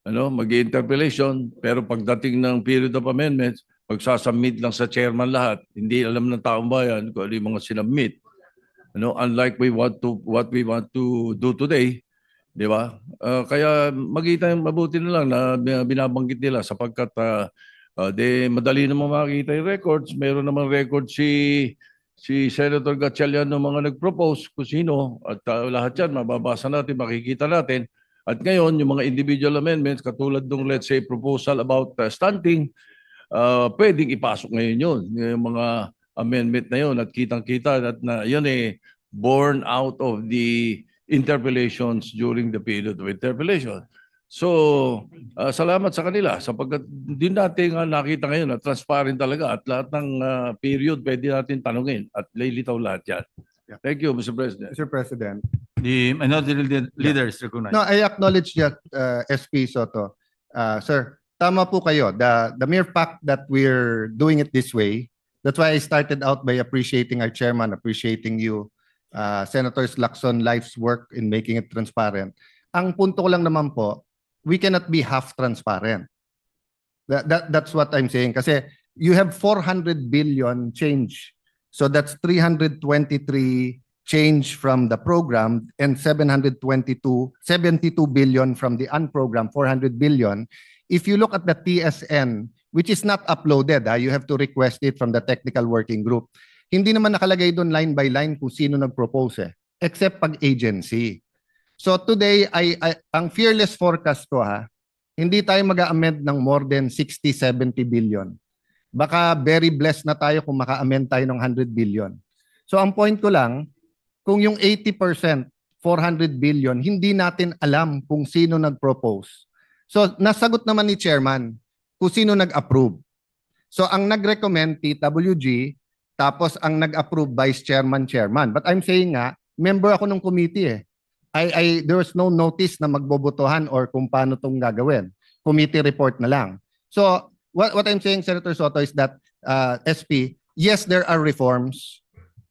mag-interpellation, pero pagdating ng period of amendments, magsasubmit lang sa chairman lahat. Hindi alam ng taong bayan kung ano yung mga sinubmit. Unlike what we want to do today, di ba? Kaya mabuti na lang na binabanggit nila sapagkat madali naman makikita yung records. Meron namang record si Senator Gatchalian ng mga nag-propose kung sino at lahat yan mababasa natin, makikita natin. At ngayon, yung mga individual amendments katulad ng let's say proposal about stunting, pwedeng ipasok ngayon yun. Yung mga amendment na yun at kitang-kita at na yun born out of the interpellations during the period of interpellation. So, salamat sa kanila sapagkat din natin nakita ngayon na transparent talaga at lahat ng period pwede natin tanungin at lilitaw lahat yan. Yeah. Thank you, Mr. President. Mr. President. The minority leader is recognized. No, I acknowledge that, SP Soto. Sir, tama po kayo. The mere fact that we're doing it this way, that's why I started out by appreciating our chairman, appreciating you, Senator Lacson, life's work in making it transparent. Ang punto ko lang naman po, we cannot be half transparent. That's what I'm saying. Kasi you have 400 billion change. So that's 323 change from the program and 72 billion from the unprogrammed, 400 billion. If you look at the TSN, which is not uploaded, you have to request it from the technical working group. Hindi naman nakalagay doon line by line kung sino nag-propose except pag agency. So today, ang fearless forecast ko hindi tayo mag-amend ng more than 60-70 billion. Baka very blessed na tayo kung maka-amend tayo ng 100 billion. So ang point ko lang, kung yung 80%, 400 billion, hindi natin alam kung sino nag-propose. So nasagot naman ni Chairman kung sino nag-approve. So ang nag-recommend, PWG, tapos ang nag-approve, Vice Chairman, Chairman. But I'm saying member ako ng committee there was no notice na magbobotohan or kung paano itong gagawin. Committee report na lang. So what I'm saying, Senator Soto, is that SP, yes, there are reforms.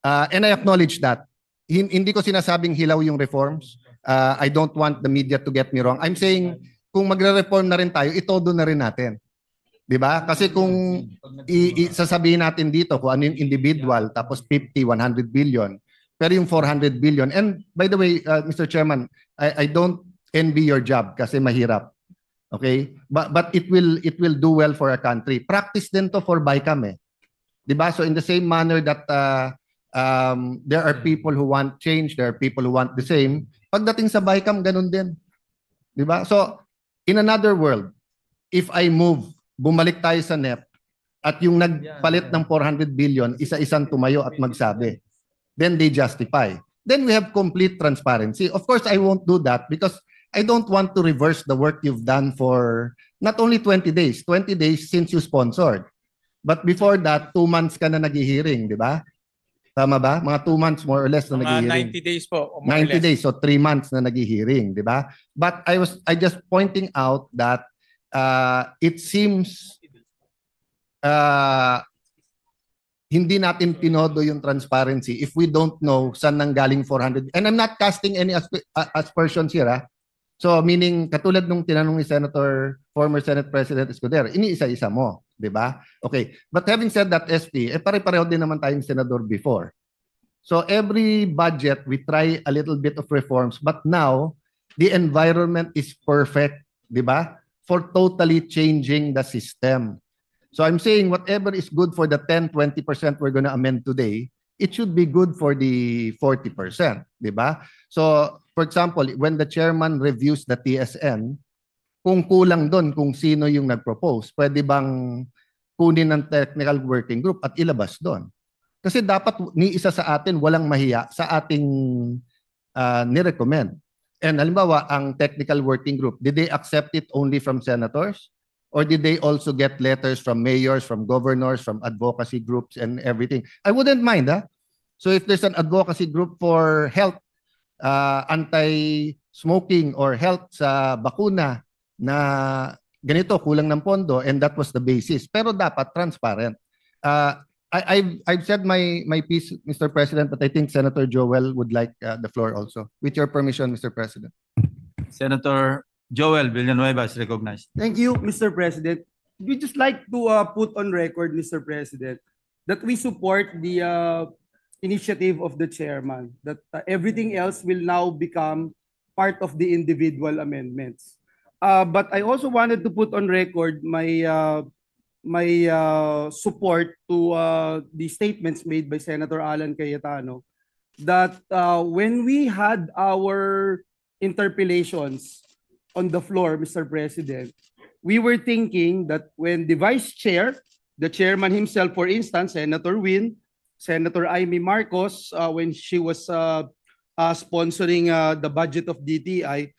And I acknowledge that. Hindi ko sinasabing hilaw yung reforms. I don't want the media to get me wrong. I'm saying kung magre-reform na rin tayo, itodo na rin natin. 'Di ba? Kasi kung sasabihin natin dito kung ano yung individual tapos 50, 100 billion, pero yung 400 billion. And by the way, Mr. Chairman, I don't envy your job kasi mahirap. Okay? But it will do well for our country. Practice din to for BICAM 'Di ba? So in the same manner that there are people who want change, there are people who want the same, pagdating sa BICAM ganun din. 'Di ba? So in another world, if I move, bumalik tayo sa NEP at yung nagpalit ng 400 billion, isa-isang tumayo at magsabi. Then they justify. Then we have complete transparency. Of course, I won't do that because I don't want to reverse the work you've done for not only 20 days since you sponsored. But before that, 2 months ka na nag-hearing, di ba? Tama ba? Mga 2 months more or less na nag-hearing. 90 days po. 90 days, so 3 months na nag-hearing, di ba? But I just pointing out that it seems hindi natin tinodo yung transparency if we don't know saan nanggaling 400. And I'm not casting any aspersions here. So meaning, katulad nung tinanong ni former Senate President Escudero, iniisa-isa mo, di ba? Okay. But having said that, SP, pare-pareho din naman tayong senador before. So every budget, we try a little bit of reforms. But now, the environment is perfect, di ba? For totally changing the system. So I'm saying whatever is good for the 10-20% we're going to amend today, it should be good for the 40%, di ba? So for example, when the chairman reviews the TSN, kung kulang doon kung sino yung nag-propose, pwede bang kunin ng technical working group at ilabas doon? Kasi dapat ni isa sa atin walang mahiya sa ating ni-recommend. And halimbawa, ang technical working group, did they accept it only from senators? Or did they also get letters from mayors, from governors, from advocacy groups and everything? I wouldn't mind, So if there's an advocacy group for health, anti-smoking or health sa bakuna na ganito, kulang ng pondo, and that was the basis. Pero dapat transparent. I've said my piece, Mr. President, but I think Senator Joel would like the floor also. With your permission, Mr. President. Senator Joel Villanueva is recognized. Thank you, Mr. President. We just like to put on record, Mr. President, that we support the initiative of the chairman, that everything else will now become part of the individual amendments. But I also wanted to put on record my support to the statements made by Senator Alan Cayetano that when we had our interpellations on the floor, Mr. President, we were thinking that when the vice chair, the chairman himself, for instance, Senator Win, Senator Amy Marcos, when she was sponsoring the budget of DTI,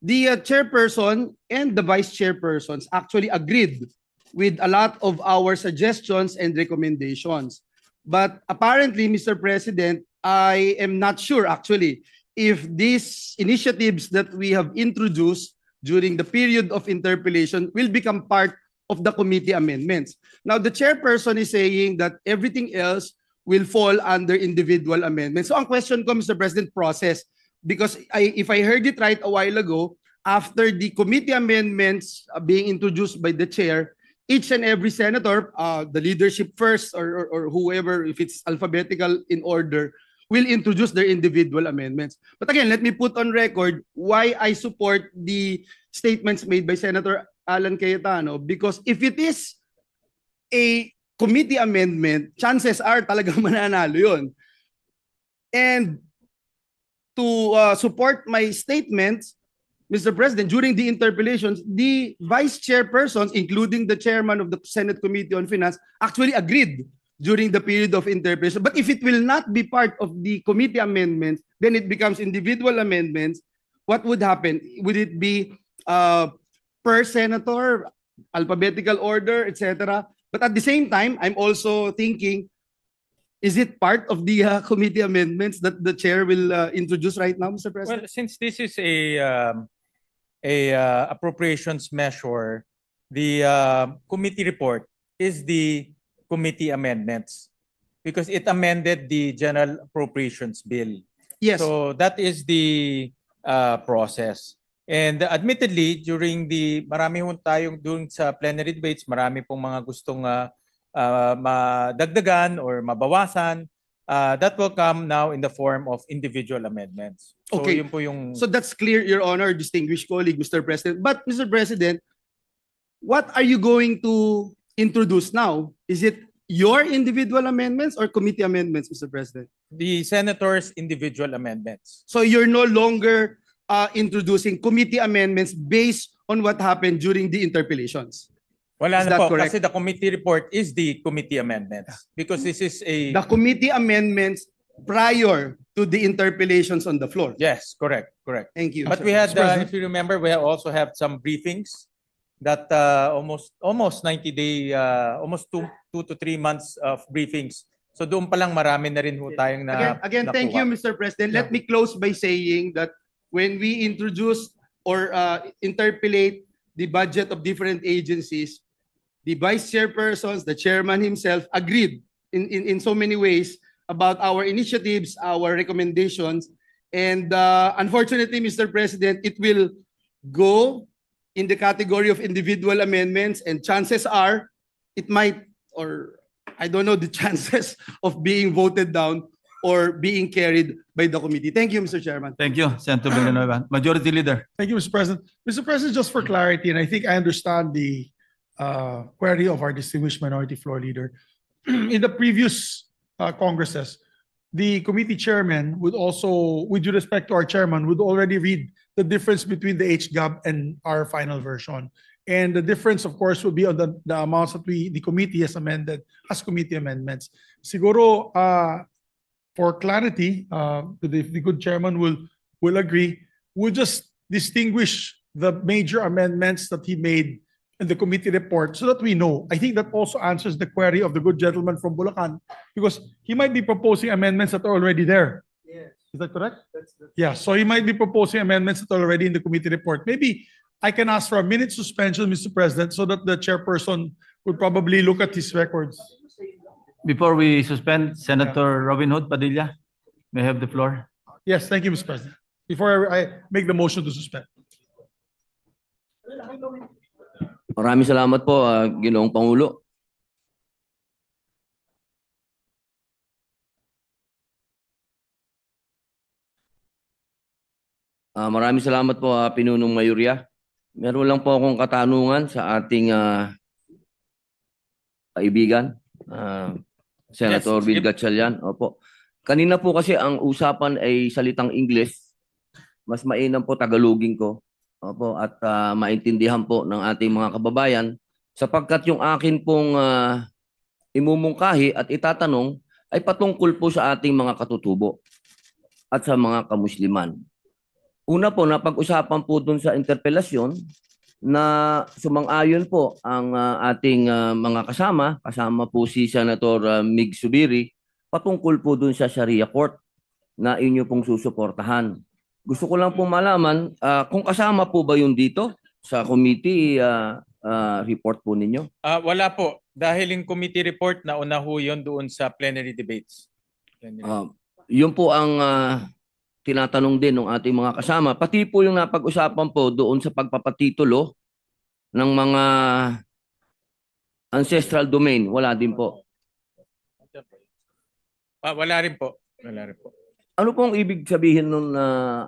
the chairperson and the vice chairpersons actually agreed with a lot of our suggestions and recommendations. But apparently, Mr. President, I am not sure actually if these initiatives that we have introduced during the period of interpellation will become part of the committee amendments. Now, the chairperson is saying that everything else will fall under individual amendments. So ang question ko, Mr. President, process. Because if I heard it right a while ago, after the committee amendments being introduced by the chair, each and every senator, the leadership first or whoever, if it's alphabetical in order, will introduce their individual amendments. But again, let me put on record why I support the statements made by Senator Alan Cayetano, because if it is a committee amendment, chances are talagang mananalo yun. And to support my statements, Mr. President, during the interpellations, the vice chairpersons, including the chairman of the Senate Committee on Finance, actually agreed during the period of interpellation. But if it will not be part of the committee amendments, then it becomes individual amendments. What would happen? Would it be per senator, alphabetical order, etc.? But at the same time, I'm also thinking, is it part of the committee amendments that the chair will introduce right now, Mr. President? Well, since this is a appropriations measure, the committee report is the committee amendments because it amended the general appropriations bill. Yes. So that is the process. And admittedly, during marami hong tayong doon sa plenary debates, marami pong mga gustong madagdagan or mabawasan. That will come now in the form of individual amendments. So Okay. yun po yung... So that's clear, Your Honor, distinguished colleague, Mr. President. But, Mr. President, what are you going to introduce now? Is it your individual amendments or committee amendments, Mr. President? the senators' individual amendments. So you're no longer introducing committee amendments based on what happened during the interpellations. Wala Is na that po, correct? kasi the committee report is the committee amendments. Because this is a... The committee amendments prior to the interpellations on the floor. Yes, correct, correct. Thank you. But we had, Mr. President. if you remember, we also have some briefings that almost 90-day, almost two to 3 months of briefings. So doon pa lang marami na rin ho tayong na Again, thank you, nakuha. Mr. President. Let me close by saying that when we introduce or interpolate the budget of different agencies, the vice chairpersons, the chairman himself agreed in so many ways about our initiatives, our recommendations. And unfortunately, Mr. President, it will go in the category of individual amendments, and chances are it might, or I don't know the chances of being voted down or being carried by the committee. Thank you, Mr. Chairman. Thank you, Senator Villanueva. Majority Leader. Thank you, Mr. President. Mr. President, just for clarity, and I think I understand the query of our distinguished minority floor leader. In the previous Congresses, the committee chairman would also, with due respect to our chairman, would already read the difference between the HGAB and our final version. And the difference, of course, would be on the amounts that the committee has amended as committee amendments. Siguro, for clarity, the good chairman will agree. We'll just distinguish the major amendments that he made in the committee report so that we know. I think that also answers the query of the good gentleman from Bulacan, because he might be proposing amendments that are already there. Yes. Is that correct? Yeah, so he might be proposing amendments that are already in the committee report. Maybe I can ask for a minute suspension, Mr. President, so that the chairperson would probably look at his records. Before we suspend, Senator Robin Hood Padilla, may have the floor. Yes, thank you, Mr. President. Before I make the motion to suspend. Maraming salamat po, Ginoong Pangulo. Maraming salamat po, Pinunong Mayorya. Meron lang po akong katanungan sa ating kaibigan, Senator Yes, Bill sige. Gatchalian. Opo. Kanina po kasi ang usapan ay salitang English. Mas mainam po Tagalogin ko. Opo, at maintindihan po ng ating mga kababayan sapagkat yung akin pong imumungkahi at itatanong ay patungkol po sa ating mga katutubo at sa mga kamusliman. Una po, napag-usapan po dun sa interpelasyon na sumang-ayon po ang ating mga kasama po si Senator Mig Zubiri, patungkol po dun sa Sharia Court na inyo pong susuportahan. Gusto ko lang po malaman kung kasama po ba yun dito sa committee report po ninyo? Wala po. Dahil yung committee report, nauna ho yun doon sa plenary debates. Yun po ang tinatanong din ng ating mga kasama. Pati po yung napag-usapan po doon sa pagpapatitulo ng mga ancestral domain. Wala din po. Wala rin po. Wala rin po. Ano pong ibig sabihin nun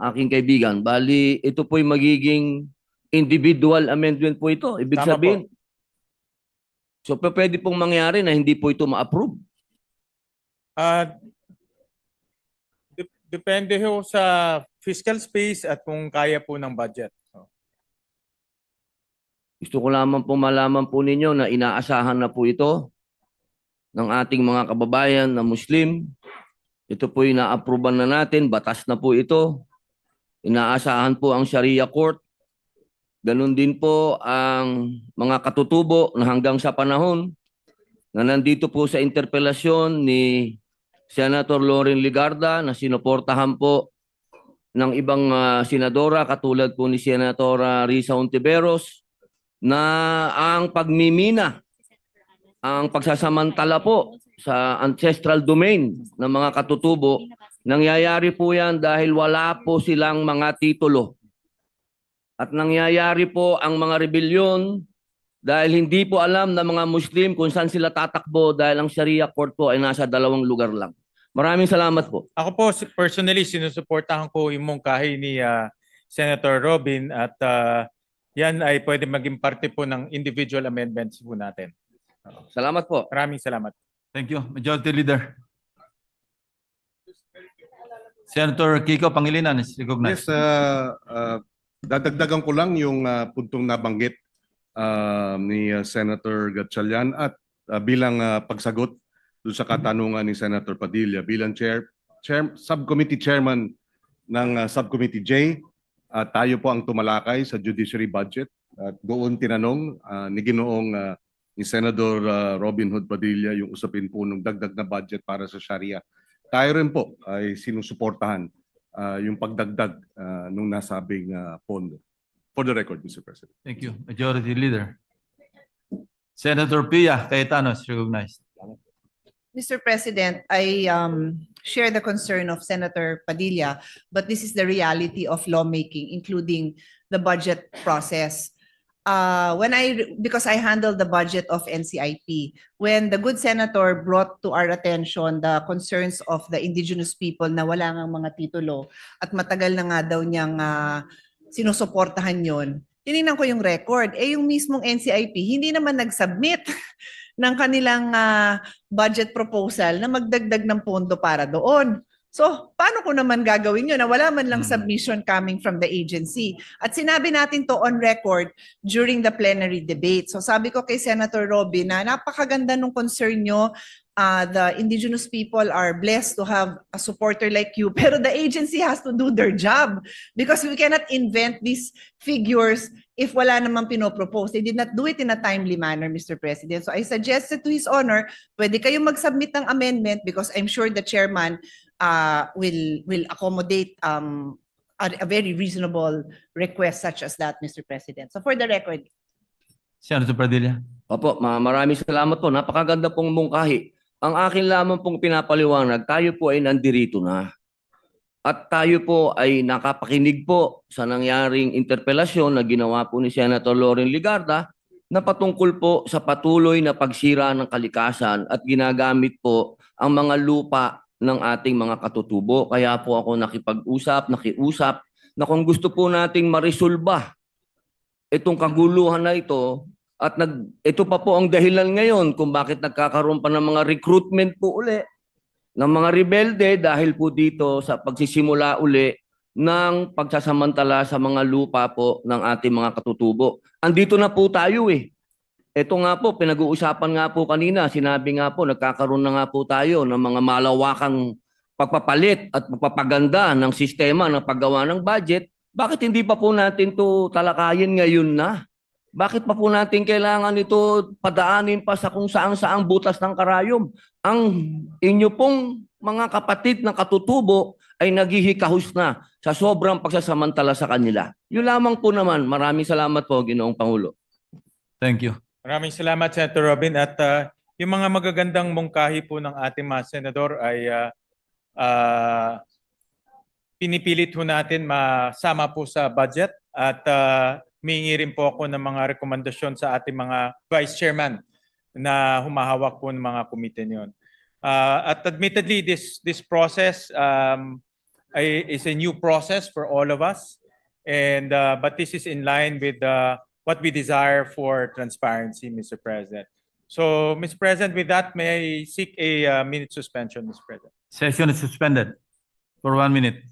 aking kaibigan? Bali, ito po'y magiging individual amendment po ito. Ibig Tama sabihin. So, pwede pong mangyari na hindi po ito ma-approve. Depende ho sa fiscal space at kung kaya po ng budget. Gusto ko lamang po malaman po ninyo na inaasahan na po ito ng ating mga kababayan na Muslim. Ito po ina-approvean na natin, batas na po ito. Inaasahan po ang Sharia Court. Ganon din po ang mga katutubo na hanggang sa panahon na nandito po sa interpelasyon ni Senator Loren Legarda na sinuportahan po ng ibang senadora katulad po ni Senator Risa Hontiveros na ang pagmimina, ang pagsasamantala po sa ancestral domain ng mga katutubo, nangyayari po yan dahil wala po silang mga titulo. At nangyayari po ang mga rebelyon dahil hindi po alam ng mga Muslim kung saan sila tatakbo dahil ang Sharia Court po ay nasa 2 lugar lang. Maraming salamat po. Ako po personally sinusuportahan ko yung mungkahi ni Senator Robin at yan ay pwede maging parte po ng individual amendments po natin. Salamat po. Maraming salamat. Thank you. Majority Leader. Senator Kiko Pangilinan is recognized. Yes, dadagdagan ko lang yung puntong nabanggit ni Senator Gatchalian at bilang pagsagot doon sa katanungan ni Senator Padilla bilang subcommittee chairman ng subcommittee J, tayo po ang tumalakay sa judiciary budget at doon tinanong ni Senator Robin Hood Padilla yung usapin po ng dagdag na budget para sa Sharia. Tayo rin po ay sinusuportahan yung pagdagdag nung nasabing pondo. For the record, Mr. President. Thank you. Majority Leader. Senator Pia Cayetano is recognized. Mr. President, I share the concern of Senator Padilla, but this is the reality of lawmaking, including the budget process. Because I handled the budget of NCIP, when the good senator brought to our attention the concerns of the indigenous people na wala ngang mga titulo at matagal na nga daw niyang sinusuportahan yon, tinignan ko yung record. Yung mismong NCIP, hindi naman nag-submit ng kanilang budget proposal na magdagdag ng pondo para doon. So, paano ko naman gagawin yun na wala man lang submission coming from the agency? At sinabi natin to on record during the plenary debate. So, sabi ko kay Senator Robin na napakaganda nung concern nyo. The indigenous people are blessed to have a supporter like you, pero the agency has to do their job because we cannot invent these figures if wala namang pinopropose. They did not do it in a timely manner, Mr. President. So I suggested to His Honor, pwede kayong mag-submit ng amendment because I'm sure the chairman will accommodate a very reasonable request such as that, Mr. President. So for the record. Senator Padilla. Opo, maraming salamat po. Napakaganda pong mungkahi. Ang akin lamang pong pinapaliwanag, tayo po ay nandirito na. At tayo po ay nakapakinig po sa nangyaring interpelasyon na ginawa po ni Senator Loren Ligarda na patungkol po sa patuloy na pagsira ng kalikasan at ginagamit po ang mga lupa ng ating mga katutubo. Kaya po ako nakiusap na kung gusto po nating marisolba itong kaguluhan na ito at ito pa po ang dahilan ngayon kung bakit nagkakaroon pa ng mga recruitment po uli ng mga rebelde dahil po dito sa pagsisimula uli ng pagsasamantala sa mga lupa po ng ating mga katutubo. Andito na po tayo eh. Ito nga po, pinag-uusapan nga po kanina, sinabi nga po, nagkakaroon na nga po tayo ng mga malawakang pagpapalit at pagpapaganda ng sistema ng paggawa ng budget. Bakit hindi pa po natin to talakayin ngayon na? Bakit pa po natin kailangan ito padaanin pa sa kung saan-saang butas ng karayom? Ang inyo pong mga kapatid na katutubo ay naghihikahus na sa sobrang pagsasamantala sa kanila. Yun lamang po naman. Maraming salamat po, Ginoong Pangulo. Thank you. Maraming salamat, Senator Robin. At yung mga magagandang mungkahi po ng ating mga senador ay pinipilit ho natin masama po sa budget at humingi rin po ako ng mga rekomendasyon sa ating mga vice chairman na humahawak po ng mga komite niyon. At admittedly, this process is a new process for all of us, and but this is in line with what we desire for transparency, Mr. President. So, Mr. President, with that, may I seek a minute suspension, Mr. President? Session is suspended for 1 minute.